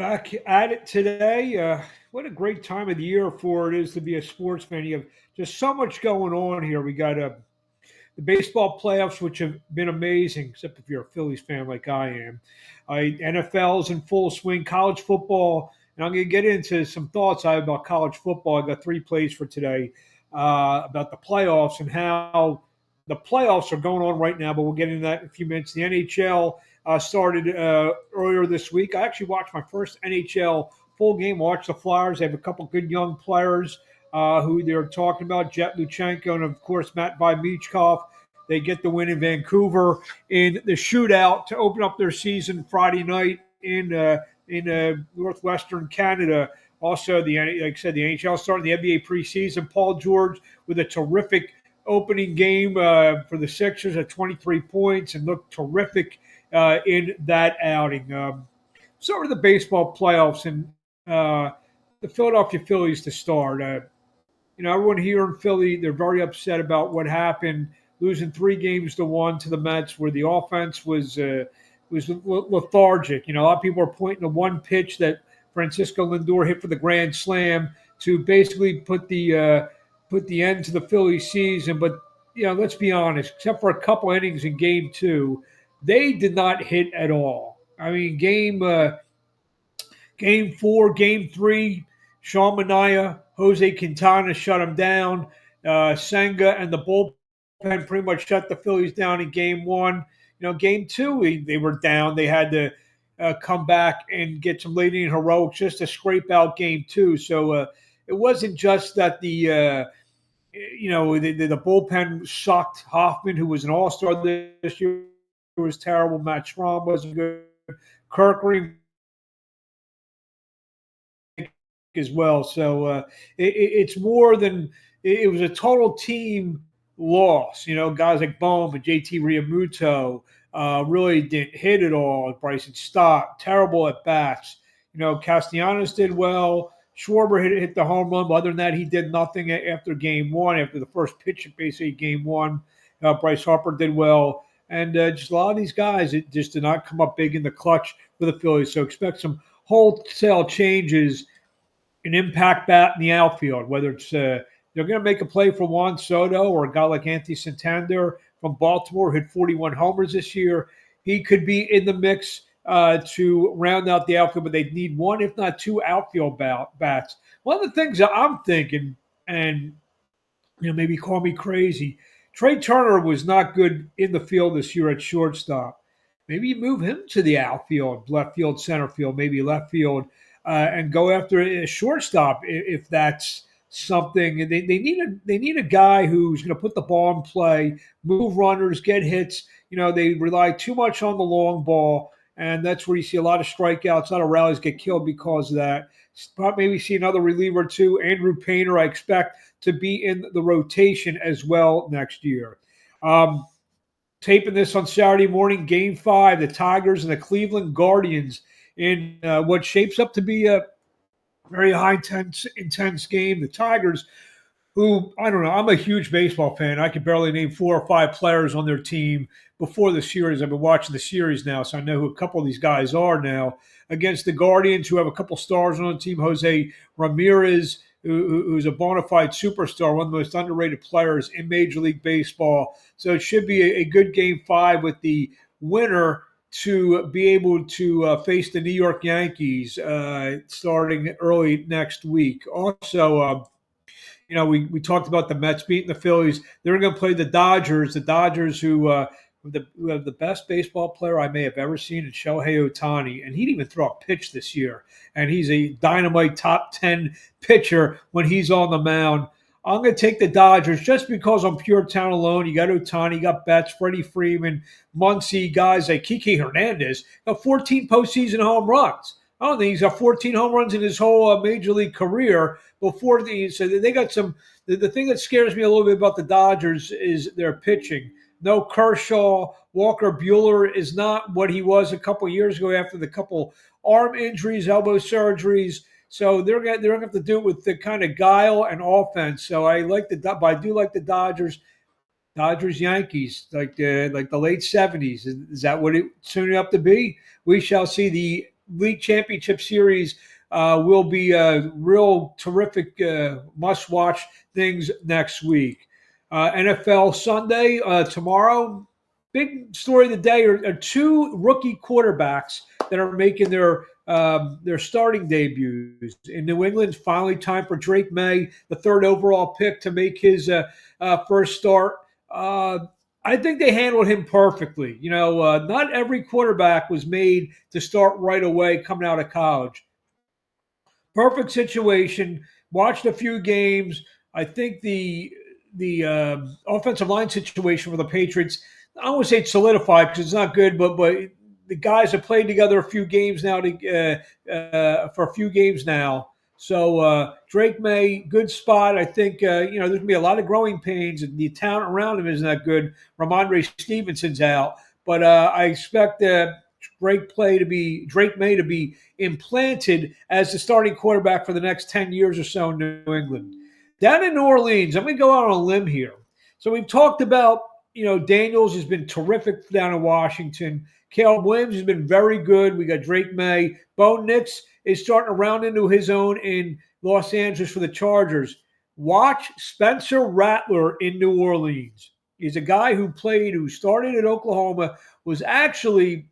Back at it today. What a great time of the year for it is to be a sports fan. You have just so much going on here. We got the baseball playoffs, which have been amazing, except if you're a Phillies fan like I am. NFL's in full swing, college football, and I'm going to get into some thoughts I have about college football. I got three plays for today about the playoffs and how the playoffs are going on right now, but we'll get into that in a few minutes. The NHL started earlier this week. I actually watched my first NHL full game, watched the Flyers. They have a couple good young players who they're talking about, Jet Luchenko and, of course, Matt Michkov. They get the win in Vancouver in the shootout to open up their season Friday night in northwestern Canada. Also, like I said, the NHL started the NBA preseason. Paul George with a terrific opening game for the Sixers at 23 points and looked terrific in that outing. Start with the baseball playoffs and the Philadelphia Phillies to start. Everyone here in Philly, they're very upset about what happened, losing 3-1 to the Mets, where the offense was lethargic. A lot of people are pointing to one pitch that Francisco Lindor hit for the grand slam to basically put the end to the Phillies season. But let's be honest, except for a couple innings in Game 2, they did not hit at all. I mean, Game 4, Game 3, Sean Manaea, Jose Quintana shut him down. Senga and the bullpen pretty much shut the Phillies down in Game 1. Game 2, they were down. They had to come back and get some late inning heroics just to scrape out Game 2. So it wasn't just that the bullpen sucked. Hoffman, who was an all-star this year, was terrible. Matt Strom wasn't good. Kirk Green as well. So it's more than it was a total team loss. Guys like Bohm and JT Realmuto really didn't hit at all. Bryson Stott, terrible at bats. Castellanos did well. Schwarber hit the home run. But other than that, he did nothing after Game 1. After the first pitch of basically Game 1, Bryce Harper did well. And just a lot of these guys, it just did not come up big in the clutch for the Phillies. So expect some wholesale changes an impact bat in the outfield, whether it's they're going to make a play for Juan Soto or a guy like Anthony Santander from Baltimore, who hit 41 homers this year. He could be in the mix to round out the outfield, but they need one, if not two, outfield bats. One of the things that I'm thinking, and maybe call me crazy, Trey Turner was not good in the field this year at shortstop. Maybe you move him to the outfield, left field, center field, maybe left field, and go after a shortstop if that's something. They need a guy who's going to put the ball in play, move runners, get hits. They rely too much on the long ball, and that's where you see a lot of strikeouts, a lot of rallies get killed because of that. Maybe see another reliever too. Andrew Painter, I expect to be in the rotation as well next year. Taping this on Saturday morning, Game 5, the Tigers and the Cleveland Guardians in what shapes up to be a very high intense game. The Tigers, who, I don't know, I'm a huge baseball fan. I could barely name 4 or 5 players on their team before the series. I've been watching the series now, so I know who a couple of these guys are now. Against the Guardians, who have a couple stars on the team, Jose Ramirez, who's a bona fide superstar, one of the most underrated players in Major League Baseball. So it should be a good Game 5 with the winner to be able to face the New York Yankees starting early next week. Also, we talked about the Mets beating the Phillies. They're going to play the Dodgers. The Dodgers, who have the best baseball player I may have ever seen in Shohei Ohtani, and he didn't even throw a pitch this year. And he's a dynamite top 10 pitcher when he's on the mound. I'm going to take the Dodgers just because on pure talent alone. You got Ohtani, you got Betts, Freddie Freeman, Muncy, guys like Kiki Hernandez. Got 14 postseason home runs. I don't think he's got 14 home runs in his whole major league career before so they got some. The thing that scares me a little bit about the Dodgers is their pitching. No Kershaw, Walker Buehler is not what he was a couple years ago after the couple arm injuries, elbow surgeries. So they're going to have to do it with the kind of guile and offense. So I do like the Dodgers. Dodgers Yankees, like the late 70s. Is that what it's turning up to be? We shall see. League Championship Series will be real terrific, must-watch things next week. NFL Sunday tomorrow. Big story of the day are two rookie quarterbacks that are making their starting debuts. In New England, finally time for Drake Maye, the third overall pick, to make his first start. I think they handled him perfectly. Not every quarterback was made to start right away coming out of college. Perfect situation. Watched a few games. I think the offensive line situation for the Patriots, I don't want to say it's solidified because it's not good, but the guys have played together a few games now for a few games now. So Drake Maye, good spot. I think there's gonna be a lot of growing pains, and the talent around him isn't that good. Ramondre Stevenson's out, but I expect Drake Maye to be implanted as the starting quarterback for the next 10 years or so in New England. Down in New Orleans, I'm going to go out on a limb here. So we've talked about, Daniels has been terrific down in Washington. Caleb Williams has been very good. We got Drake Maye. Bo Nix is starting to round into his own in Los Angeles for the Chargers. Watch Spencer Rattler in New Orleans. He's a guy who started at Oklahoma, was actually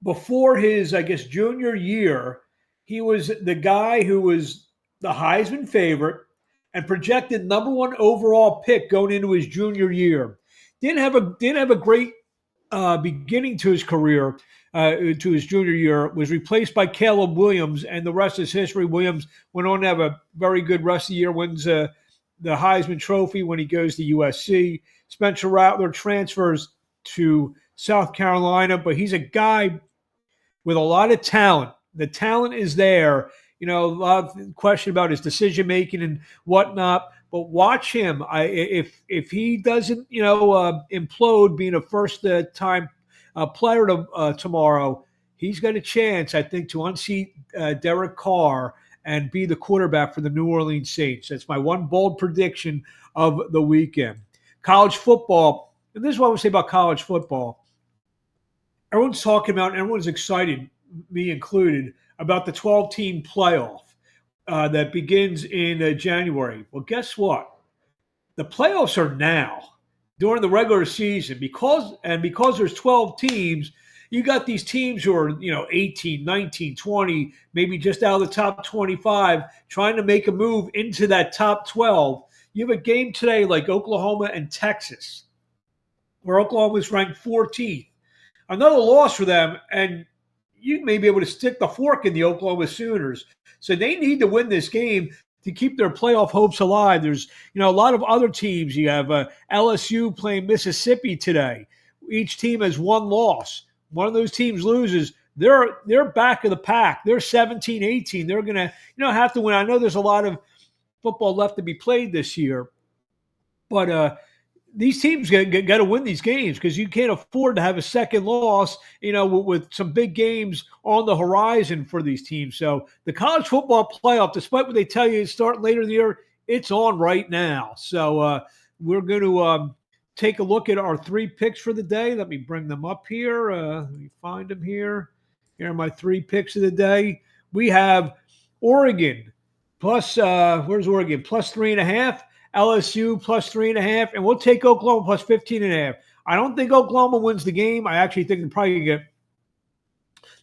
before his, I guess, junior year, he was the guy who was the Heisman favorite and projected number one overall pick going into his junior year. Didn't have a great beginning to his career, to his junior year. Was replaced by Caleb Williams, and the rest is history. Williams went on to have a very good rest of the year. Wins the Heisman Trophy when he goes to USC. Spencer Rattler transfers to South Carolina, but he's a guy with a lot of talent. The talent is there. A lot of question about his decision making and whatnot. But watch him. If he doesn't, implode being a first time player tomorrow, he's got a chance, I think, to unseat Derek Carr and be the quarterback for the New Orleans Saints. That's my one bold prediction of the weekend. College football. And this is what I would say about college football. Everyone's talking about, and everyone's excited, me included, about the 12-team playoff that begins in January. Well, guess what? The playoffs are now during the regular season because there's 12 teams. You got these teams who are 18, 19, 20, maybe just out of the top 25, trying to make a move into that top 12. You have a game today like Oklahoma and Texas, where Oklahoma is ranked 14th. Another loss for them, and you may be able to stick the fork in the Oklahoma Sooners. So they need to win this game to keep their playoff hopes alive. There's a lot of other teams. You have LSU playing Mississippi today. Each team has one loss. One of those teams loses, they're back of the pack. They're 17, 18. They're going to have to win. I know there's a lot of football left to be played this year, but these teams got to win these games because you can't afford to have a second loss, with some big games on the horizon for these teams. So the college football playoff, despite what they tell you is starting later in the year, it's on right now. So we're going to take a look at our three picks for the day. Let me bring them up here. Let me find them here. Here are my three picks of the day. We have Oregon plus, where's Oregon? Plus 3.5. LSU plus 3.5, and we'll take Oklahoma plus 15.5. I don't think Oklahoma wins the game. I actually think they'll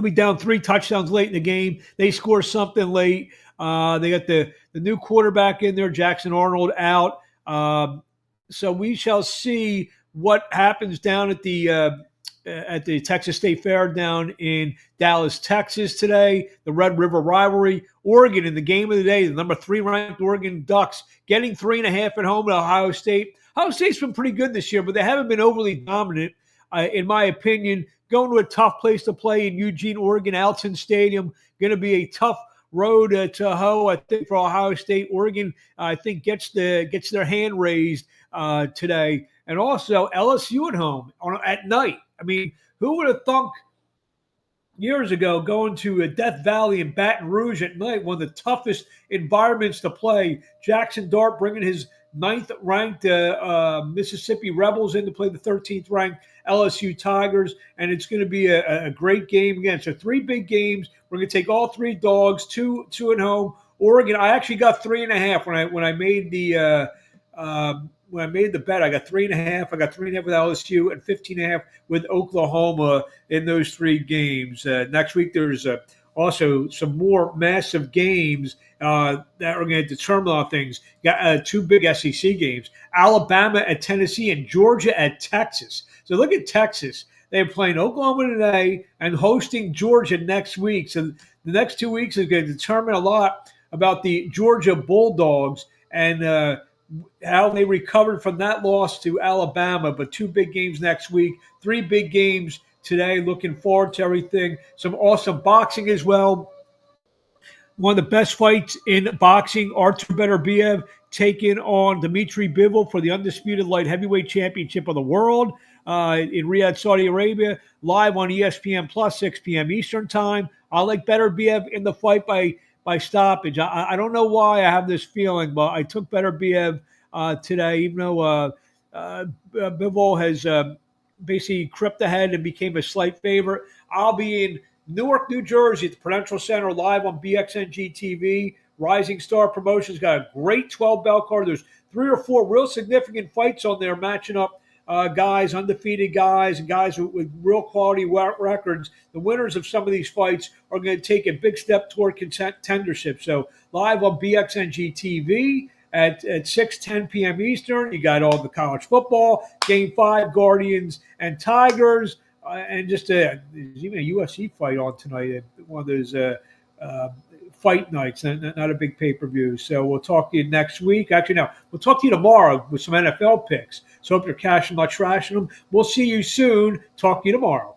be down 3 touchdowns late in the game. They score something late. They got the new quarterback in there, Jackson Arnold, out. So we shall see what happens down at the Texas State Fair down in Dallas, Texas today. The Red River rivalry. Oregon in the game of the day, the number 3 ranked Oregon Ducks getting 3.5 at home at Ohio State. Ohio State's been pretty good this year, but they haven't been overly dominant, in my opinion. Going to a tough place to play in Eugene, Oregon, Alton Stadium. Going to be a tough road to hoe, I think, for Ohio State. Oregon, I think, gets their hand raised today. And also LSU at home at night. I mean, who would have thunk years ago going to Death Valley in Baton Rouge at night, one of the toughest environments to play. Jackson Dart bringing his ninth ranked Mississippi Rebels in to play the 13th ranked LSU Tigers, and it's going to be a great game again. So three big games. We're going to take all three dogs, two at home. Oregon. I actually got 3.5 when I made the when I made the bet. I got 3.5. I got 3.5 with LSU and 15.5 with Oklahoma in those three games. Next week there's also some more massive games that are going to determine a lot of things. Got two big SEC games: Alabama at Tennessee and Georgia at Texas. So look at Texas. They're playing Oklahoma today and hosting Georgia next week. So the next 2 weeks is going to determine a lot about the Georgia Bulldogs and how they recovered from that loss to Alabama. But two big games next week, three big games today. Looking forward to everything. Some awesome boxing as well. One of the best fights in boxing, Artur Beterbiev taking on Dmitry Bivol for the undisputed light heavyweight championship of the world in Riyadh, Saudi Arabia, live on ESPN Plus, 6 p.m. Eastern Time. I like Beterbiev in the fight by stoppage. I don't know why I have this feeling, but I took Beterbiev today, even though Bivol has basically crept ahead and became a slight favorite. I'll be in Newark, New Jersey at the Prudential Center live on BXNG TV. Rising Star Promotions got a great 12-bell card. There's 3 or 4 real significant fights on there matching up guys, undefeated guys, and guys with real quality records. The winners of some of these fights are going to take a big step toward contendership. So live on BXNG TV at 6:10 p.m. Eastern. You got all the college football, Game 5, Guardians and Tigers. And just there's even a UFC fight on tonight, one of those fight nights, not a big pay-per-view. So we'll talk to you next week. Actually, no, we'll talk to you tomorrow with some NFL picks. So hope you're cashing, not trashing them. We'll see you soon. Talk to you tomorrow.